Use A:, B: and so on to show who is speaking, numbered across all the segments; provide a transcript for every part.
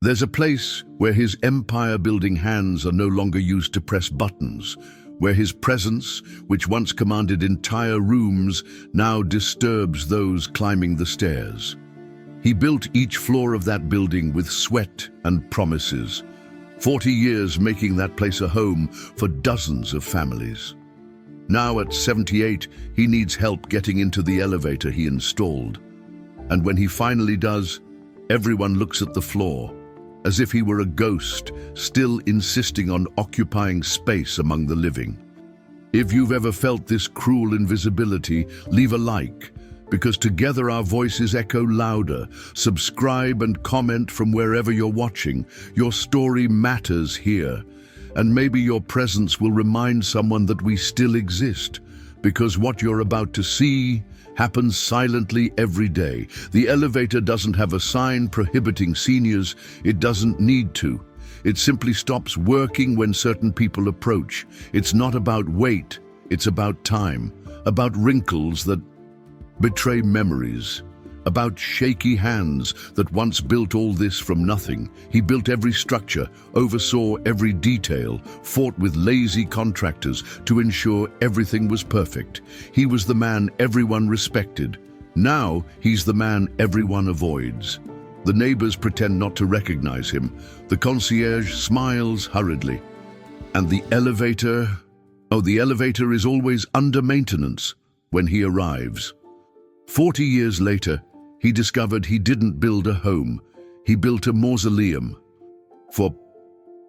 A: There's a place where his empire-building hands are no longer used to press buttons, where his presence, which once commanded entire rooms, now disturbs those climbing the stairs. He built each floor of that building with sweat and promises, 40 years making that place a home for dozens of families. Now at 78, he needs help getting into the elevator he installed. And when he finally does, everyone looks at the floor, as if he were a ghost, still insisting on occupying space among the living. If you've ever felt this cruel invisibility, leave a like, because together our voices echo louder. Subscribe and comment from wherever you're watching. Your story matters here, and maybe your presence will remind someone that we still exist, because what you're about to see happens silently every day. The elevator doesn't have a sign prohibiting seniors. It doesn't need to. It simply stops working when certain people approach. It's not about weight, it's about time, about wrinkles that betray memories, about shaky hands that once built all this from nothing. He built every structure, oversaw every detail, fought with lazy contractors to ensure everything was perfect. He was the man everyone respected. Now he's the man everyone avoids. The neighbors pretend not to recognize him. The concierge smiles hurriedly. And the elevator is always under maintenance when he arrives. 40 years later, he discovered he didn't build a home, he built a mausoleum. For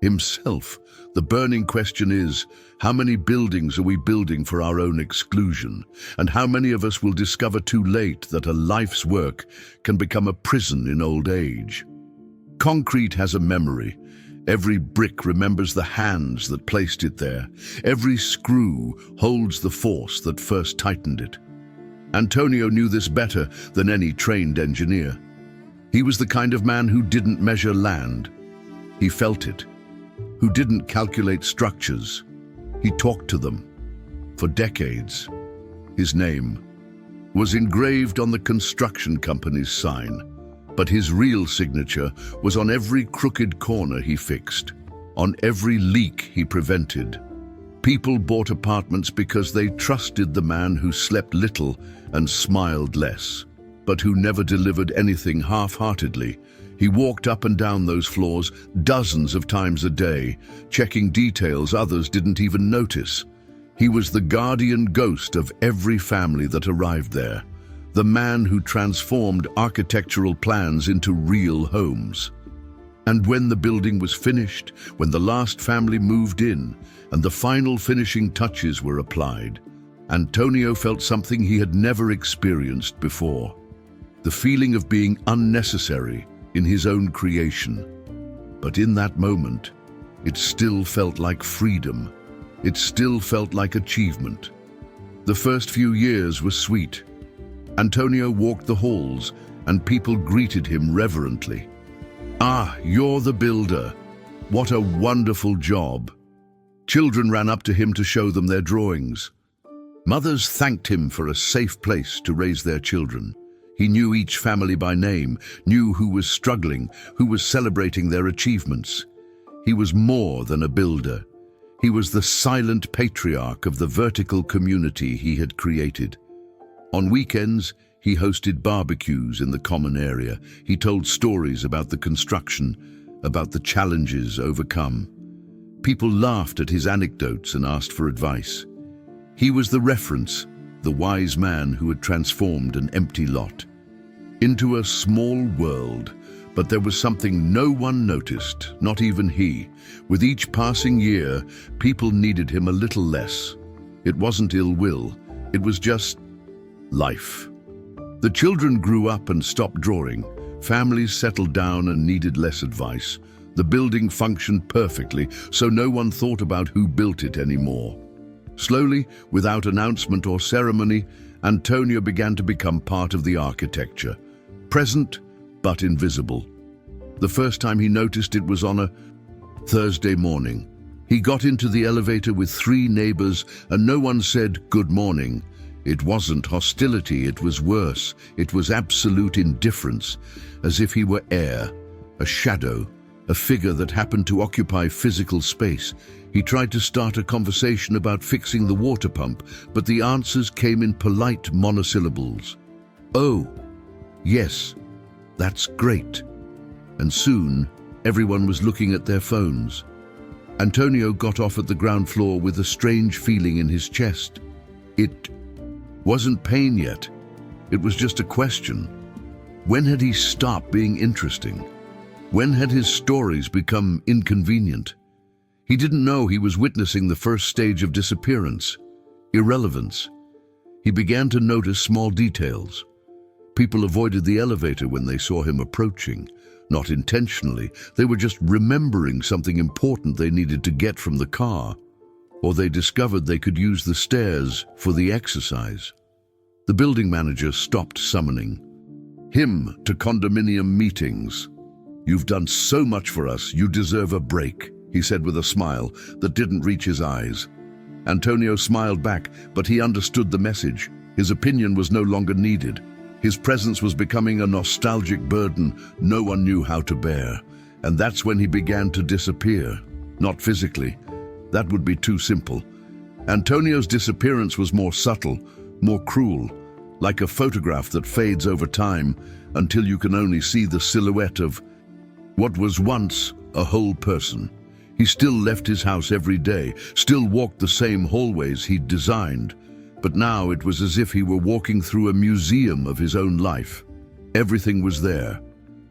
A: himself, the burning question is, how many buildings are we building for our own exclusion? And how many of us will discover too late that a life's work can become a prison in old age? Concrete has a memory. Every brick remembers the hands that placed it there. Every screw holds the force that first tightened it. Antonio knew this better than any trained engineer. He was the kind of man who didn't measure land. He felt it. Who didn't calculate structures. He talked to them. For decades, his name was engraved on the construction company's sign, but his real signature was on every crooked corner he fixed, on every leak he prevented. People bought apartments because they trusted the man who slept little and smiled less, but who never delivered anything half-heartedly. He walked up and down those floors dozens of times a day, checking details others didn't even notice. He was the guardian ghost of every family that arrived there, the man who transformed architectural plans into real homes. And when the building was finished, when the last family moved in, and the final finishing touches were applied, Antonio felt something he had never experienced before. The feeling of being unnecessary in his own creation. But in that moment, it still felt like freedom. It still felt like achievement. The first few years were sweet. Antonio walked the halls, and people greeted him reverently. "Ah, you're the builder. What a wonderful job." Children ran up to him to show them their drawings. Mothers thanked him for a safe place to raise their children. He knew each family by name, knew who was struggling, who was celebrating their achievements. He was more than a builder. He was the silent patriarch of the vertical community he had created. On weekends, he hosted barbecues in the common area. He told stories about the construction, about the challenges overcome. People laughed at his anecdotes and asked for advice. He was the reference, the wise man who had transformed an empty lot into a small world. But there was something no one noticed, not even he. With each passing year, people needed him a little less. It wasn't ill will, it was just life. The children grew up and stopped drawing. Families settled down and needed less advice. The building functioned perfectly, so no one thought about who built it anymore. Slowly, without announcement or ceremony, Antonio began to become part of the architecture. Present, but invisible. The first time he noticed it was on a Thursday morning. He got into the elevator with 3 neighbors, and no one said good morning. It wasn't hostility, it was worse. It was absolute indifference, as if he were air, a shadow, a figure that happened to occupy physical space. He tried to start a conversation about fixing the water pump, but the answers came in polite monosyllables. "Oh, yes, that's great." And soon, everyone was looking at their phones. Antonio got off at the ground floor with a strange feeling in his chest. It wasn't pain yet. It was just a question. When had he stopped being interesting? When had his stories become inconvenient? He didn't know he was witnessing the first stage of disappearance, irrelevance. He began to notice small details. People avoided the elevator when they saw him approaching. Not intentionally, they were just remembering something important they needed to get from the car, or they discovered they could use the stairs for the exercise. The building manager stopped summoning him to condominium meetings. "You've done so much for us, you deserve a break," he said with a smile that didn't reach his eyes. Antonio smiled back, but he understood the message. His opinion was no longer needed. His presence was becoming a nostalgic burden no one knew how to bear. And that's when he began to disappear. Not physically. That would be too simple. Antonio's disappearance was more subtle, more cruel, like a photograph that fades over time until you can only see the silhouette of what was once a whole person. He still left his house every day, still walked the same hallways he'd designed, but now it was as if he were walking through a museum of his own life. Everything was there.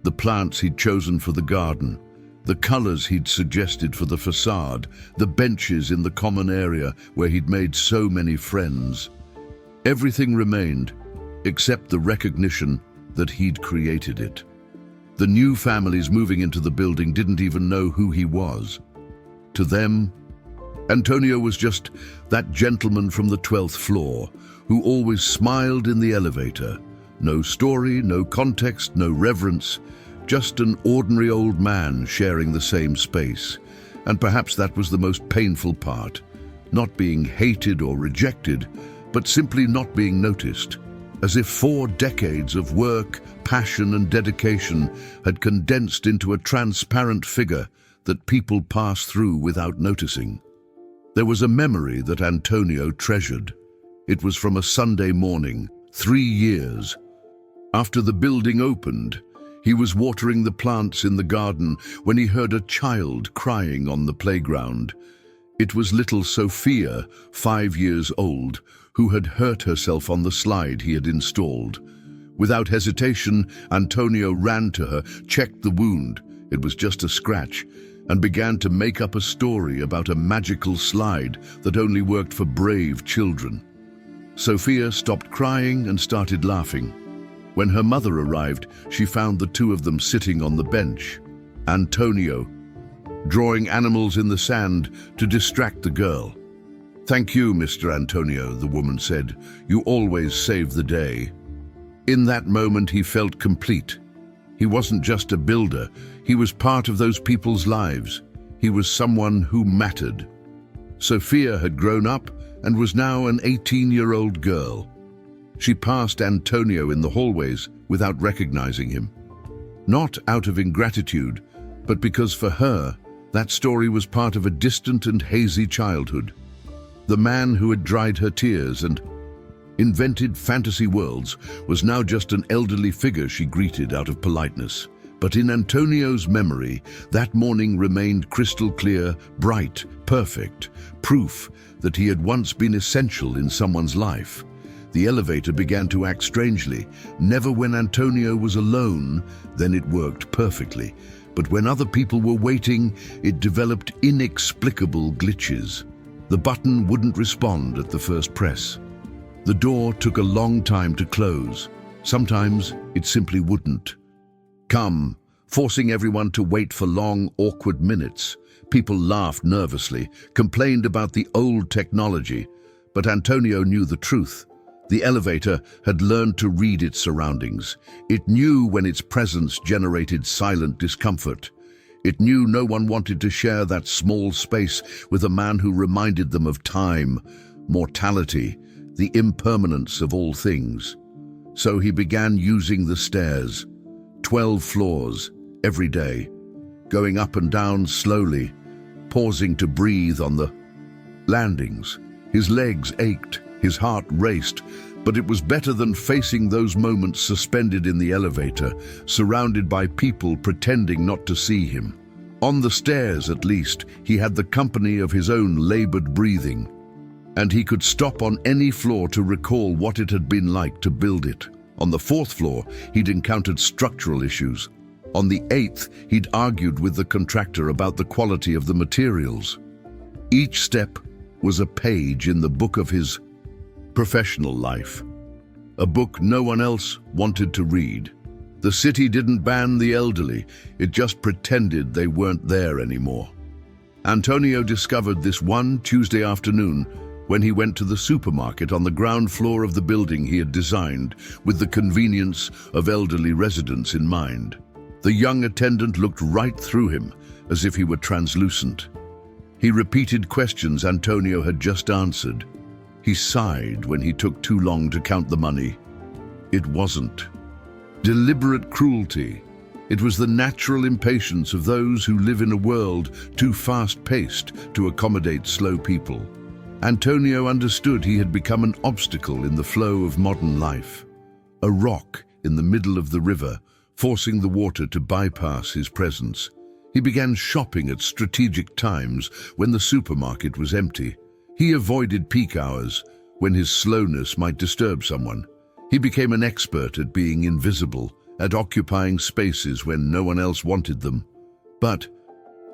A: The plants he'd chosen for the garden, the colors he'd suggested for the facade, the benches in the common area where he'd made so many friends. Everything remained, except the recognition that he'd created it. The new families moving into the building didn't even know who he was. To them, Antonio was just that gentleman from the 12th floor who always smiled in the elevator. No story, no context, no reverence, just an ordinary old man sharing the same space. And perhaps that was the most painful part, not being hated or rejected, but simply not being noticed, as if 4 decades of work, passion and dedication had condensed into a transparent figure that people passed through without noticing. There was a memory that Antonio treasured. It was from a Sunday morning, 3 years. After the building opened, he was watering the plants in the garden when he heard a child crying on the playground. It was little Sophia, 5 years old, who had hurt herself on the slide he had installed. Without hesitation, Antonio ran to her, checked the wound, it was just a scratch, and began to make up a story about a magical slide that only worked for brave children. Sophia stopped crying and started laughing. When her mother arrived, she found the two of them sitting on the bench. Antonio, drawing animals in the sand to distract the girl. "Thank you, Mr. Antonio," the woman said. "You always save the day." In that moment, he felt complete. He wasn't just a builder, he was part of those people's lives. He was someone who mattered. Sophia had grown up and was now an 18-year-old girl. She passed Antonio in the hallways without recognizing him. Not out of ingratitude, but because for her, that story was part of a distant and hazy childhood. The man who had dried her tears and invented fantasy worlds was now just an elderly figure she greeted out of politeness. But in Antonio's memory, that morning remained crystal clear, bright, perfect, proof that he had once been essential in someone's life. The elevator began to act strangely. Never when Antonio was alone, then it worked perfectly. But when other people were waiting, it developed inexplicable glitches. The button wouldn't respond at the first press. The door took a long time to close. Sometimes it simply wouldn't. Come, forcing everyone to wait for long, awkward minutes. People laughed nervously, complained about the old technology, but Antonio knew the truth. The elevator had learned to read its surroundings. It knew when its presence generated silent discomfort. It knew no one wanted to share that small space with a man who reminded them of time, mortality, the impermanence of all things. So he began using the stairs, 12 floors, every day. going up and down slowly, pausing to breathe on the landings. His legs ached, his heart raced, but it was better than facing those moments suspended in the elevator, surrounded by people pretending not to see him. On the stairs, at least, he had the company of his own labored breathing, and he could stop on any floor to recall what it had been like to build it. On the 4th floor, he'd encountered structural issues. On the 8th, he'd argued with the contractor about the quality of the materials. Each step was a page in the book of his professional life, a book no one else wanted to read. The city didn't ban the elderly, it just pretended they weren't there anymore. Antonio discovered this one Tuesday afternoon when he went to the supermarket on the ground floor of the building he had designed with the convenience of elderly residents in mind. The young attendant looked right through him, as if he were translucent. He repeated questions Antonio had just answered. He sighed when he took too long to count the money. It wasn't deliberate cruelty. It was the natural impatience of those who live in a world too fast-paced to accommodate slow people. Antonio understood he had become an obstacle in the flow of modern life, a rock in the middle of the river, forcing the water to bypass his presence. He began shopping at strategic times when the supermarket was empty. He avoided peak hours when his slowness might disturb someone. He became an expert at being invisible, at occupying spaces when no one else wanted them. But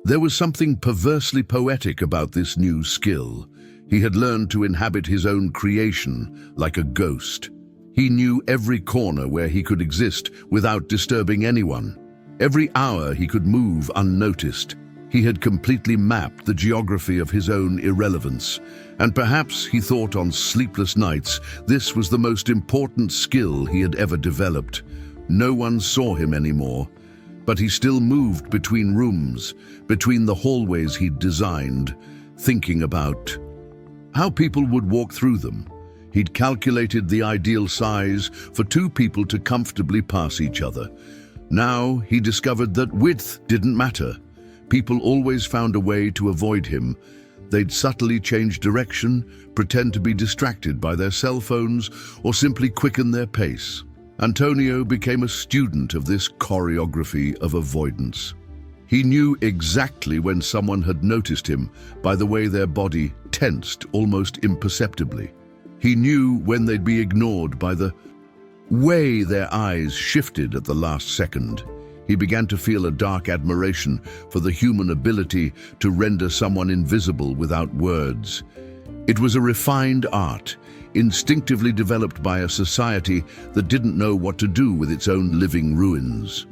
A: there was something perversely poetic about this new skill. He had learned to inhabit his own creation like a ghost. He knew every corner where he could exist without disturbing anyone. Every hour he could move unnoticed. He had completely mapped the geography of his own irrelevance. And perhaps, he thought on sleepless nights, this was the most important skill he had ever developed. No one saw him anymore, but he still moved between rooms, between the hallways he'd designed, thinking about how people would walk through them. He'd calculated the ideal size for 2 people to comfortably pass each other. Now he discovered that width didn't matter. People always found a way to avoid him. They'd subtly change direction, pretend to be distracted by their cell phones, or simply quicken their pace. Antonio became a student of this choreography of avoidance. He knew exactly when someone had noticed him by the way their body tensed almost imperceptibly. He knew when they'd be ignored by the way their eyes shifted at the last second. He began to feel a dark admiration for the human ability to render someone invisible without words. It was a refined art, instinctively developed by a society that didn't know what to do with its own living ruins.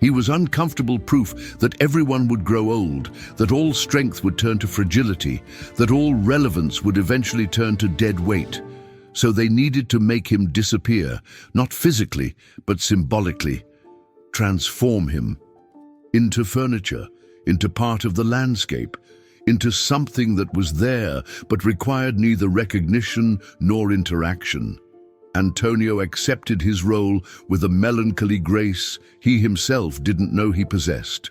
A: He was uncomfortable proof that everyone would grow old, that all strength would turn to fragility, that all relevance would eventually turn to dead weight. So they needed to make him disappear, not physically, but symbolically. Transform him into furniture, into part of the landscape, into something that was there but required neither recognition nor interaction. Antonio accepted his role with a melancholy grace he himself didn't know he possessed.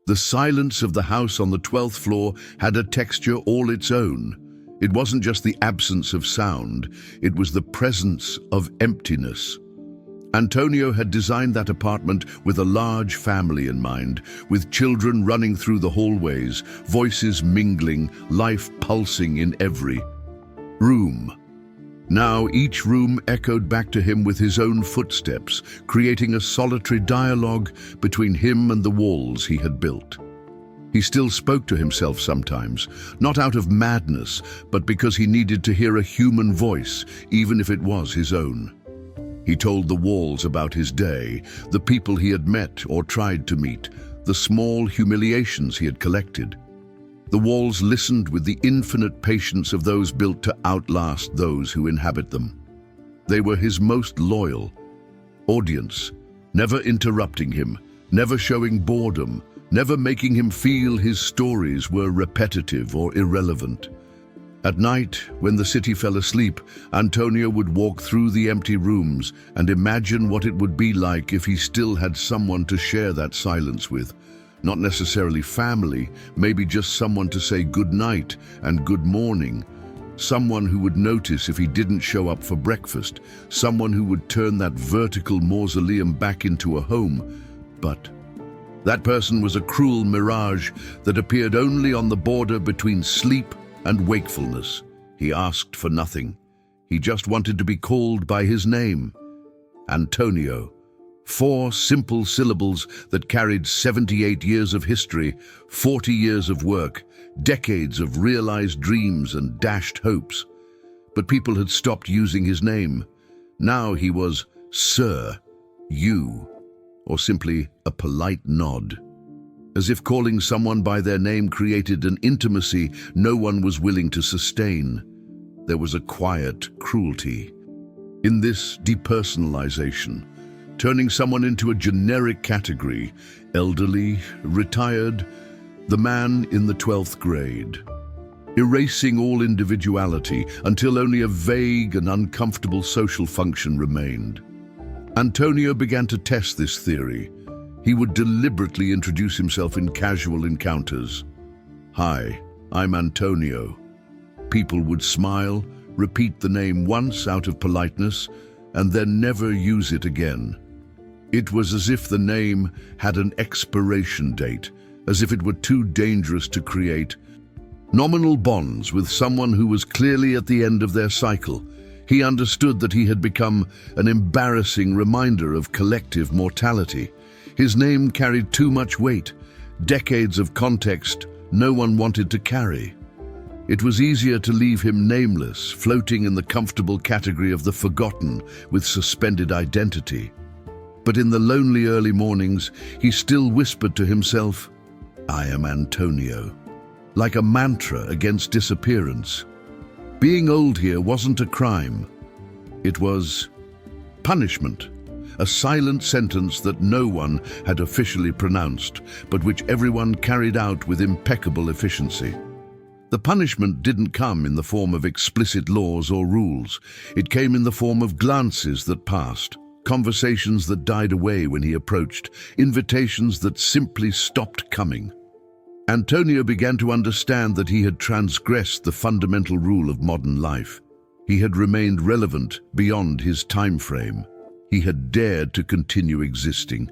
A: The silence of the house on the 12th floor had a texture all its own. It wasn't just the absence of sound, it was the presence of emptiness. Antonio had designed that apartment with a large family in mind, with children running through the hallways, voices mingling, life pulsing in every room. Now each room echoed back to him with his own footsteps, creating a solitary dialogue between him and the walls he had built. He still spoke to himself sometimes, not out of madness, but because he needed to hear a human voice, even if it was his own. He told the walls about his day, the people he had met or tried to meet, the small humiliations he had collected. The walls listened with the infinite patience of those built to outlast those who inhabit them. They were his most loyal audience, never interrupting him, never showing boredom, never making him feel his stories were repetitive or irrelevant. At night, when the city fell asleep, Antonio would walk through the empty rooms and imagine what it would be like if he still had someone to share that silence with. not necessarily family, maybe just someone to say good night and good morning, someone who would notice if he didn't show up for breakfast, someone who would turn that vertical mausoleum back into a home. But that person was a cruel mirage that appeared only on the border between sleep and wakefulness. He asked for nothing. He just wanted to be called by his name. Antonio. 4 simple syllables that carried 78 years of history, 40 years of work, decades of realized dreams and dashed hopes. But people had stopped using his name. Now he was Sir, you, or simply a polite nod. As if calling someone by their name created an intimacy no one was willing to sustain. There was a quiet cruelty in this depersonalization, turning someone into a generic category, elderly, retired, the man in the 12th grade, erasing all individuality until only a vague and uncomfortable social function remained. Antonio began to test this theory. He would deliberately introduce himself in casual encounters. "Hi, I'm Antonio." People would smile, repeat the name once out of politeness, and then never use it again. It was as if the name had an expiration date, as if it were too dangerous to create nominal bonds with someone who was clearly at the end of their cycle. He understood that he had become an embarrassing reminder of collective mortality. His name carried too much weight, decades of context no one wanted to carry. It was easier to leave him nameless, floating in the comfortable category of the forgotten with suspended identity. But in the lonely early mornings, he still whispered to himself, "I am Antonio," like a mantra against disappearance. Being old here wasn't a crime. It was punishment, a silent sentence that no one had officially pronounced, but which everyone carried out with impeccable efficiency. The punishment didn't come in the form of explicit laws or rules. It came in the form of glances that passed, conversations that died away when he approached, invitations that simply stopped coming. Antonio began to understand that he had transgressed the fundamental rule of modern life. He had remained relevant beyond his time frame. He had dared to continue existing.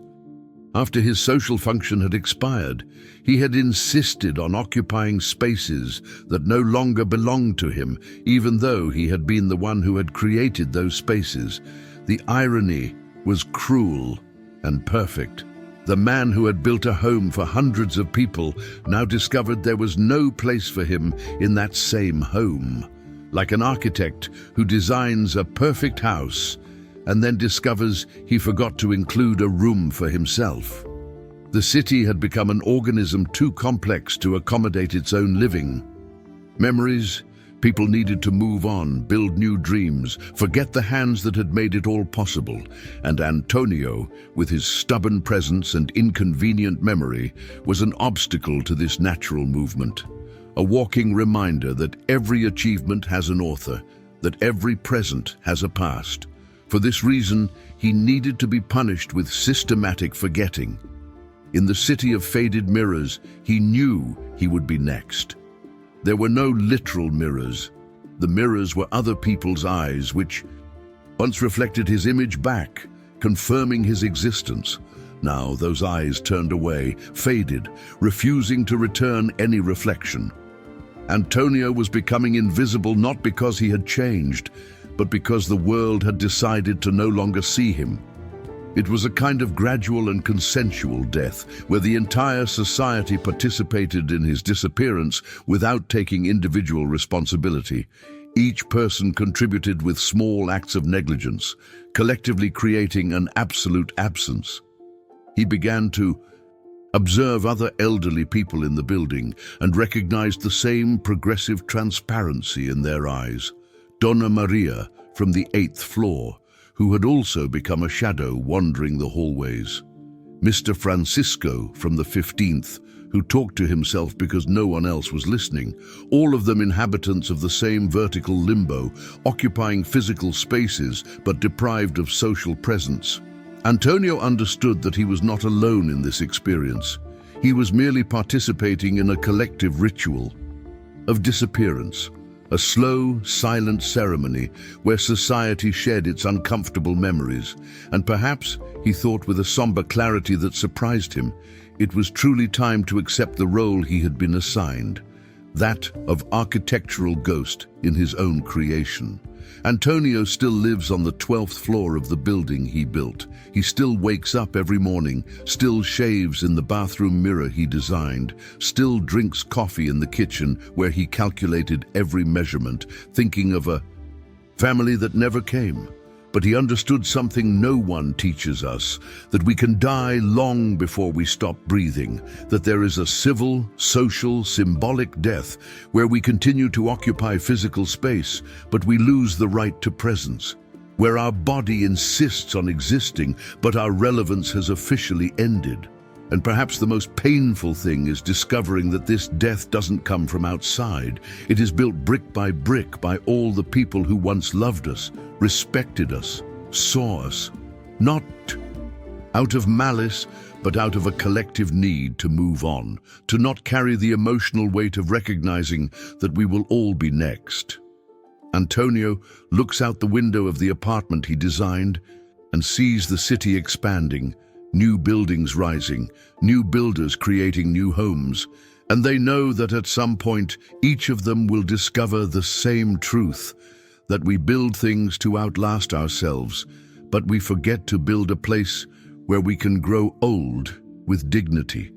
A: After his social function had expired, he had insisted on occupying spaces that no longer belonged to him, even though he had been the one who had created those spaces. The irony was cruel and perfect. The man who had built a home for hundreds of people now discovered there was no place for him in that same home. Like an architect who designs a perfect house and then discovers he forgot to include a room for himself. The city had become an organism too complex to accommodate its own living. Memories, people needed to move on, build new dreams, forget the hands that had made it all possible. And Antonio, with his stubborn presence and inconvenient memory, was an obstacle to this natural movement. A walking reminder that every achievement has an author, that every present has a past. For this reason, he needed to be punished with systematic forgetting. In the city of faded mirrors, he knew he would be next. There were no literal mirrors. The mirrors were other people's eyes, which once reflected his image back, confirming his existence. Now those eyes turned away, faded, refusing to return any reflection. Antonio was becoming invisible not because he had changed, but because the world had decided to no longer see him. It was a kind of gradual and consensual death, where the entire society participated in his disappearance without taking individual responsibility. Each person contributed with small acts of negligence, collectively creating an absolute absence. He began to observe other elderly people in the building and recognized the same progressive transparency in their eyes. Donna Maria from the 8th floor, who had also become a shadow wandering the hallways. Mr. Francisco from the 15th, who talked to himself because no one else was listening, all of them inhabitants of the same vertical limbo, occupying physical spaces but deprived of social presence. Antonio understood that he was not alone in this experience. He was merely participating in a collective ritual of disappearance, a slow, silent ceremony where society shed its uncomfortable memories, and perhaps, he thought with a somber clarity that surprised him, it was truly time to accept the role he had been assigned, that of architectural ghost in his own creation. Antonio still lives on the 12th floor of the building he built. He still wakes up every morning, still shaves in the bathroom mirror he designed, still drinks coffee in the kitchen where he calculated every measurement, thinking of a family that never came. But he understood something no one teaches us, that we can die long before we stop breathing, that there is a civil, social, symbolic death where we continue to occupy physical space, but we lose the right to presence, where our body insists on existing, but our relevance has officially ended. And perhaps the most painful thing is discovering that this death doesn't come from outside. It is built brick by all the people who once loved us, respected us, saw us, not out of malice, but out of a collective need to move on, to not carry the emotional weight of recognizing that we will all be next. Antonio looks out the window of the apartment he designed and sees the city expanding, new buildings rising, new builders creating new homes, and they know that at some point each of them will discover the same truth, that we build things to outlast ourselves, but we forget to build a place where we can grow old with dignity.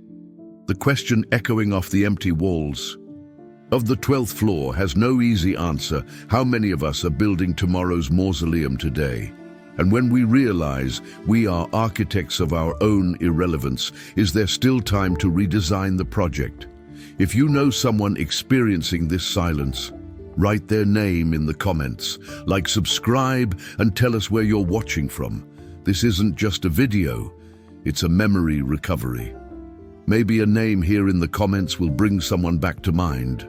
A: The question echoing off the empty walls of the 12th floor has no easy answer. How many of us are building tomorrow's mausoleum today? And when we realize we are architects of our own irrelevance, is there still time to redesign the project? If you know someone experiencing this silence, write their name in the comments, like, subscribe, and tell us where you're watching from. This isn't just a video, it's a memory recovery. Maybe a name here in the comments will bring someone back to mind.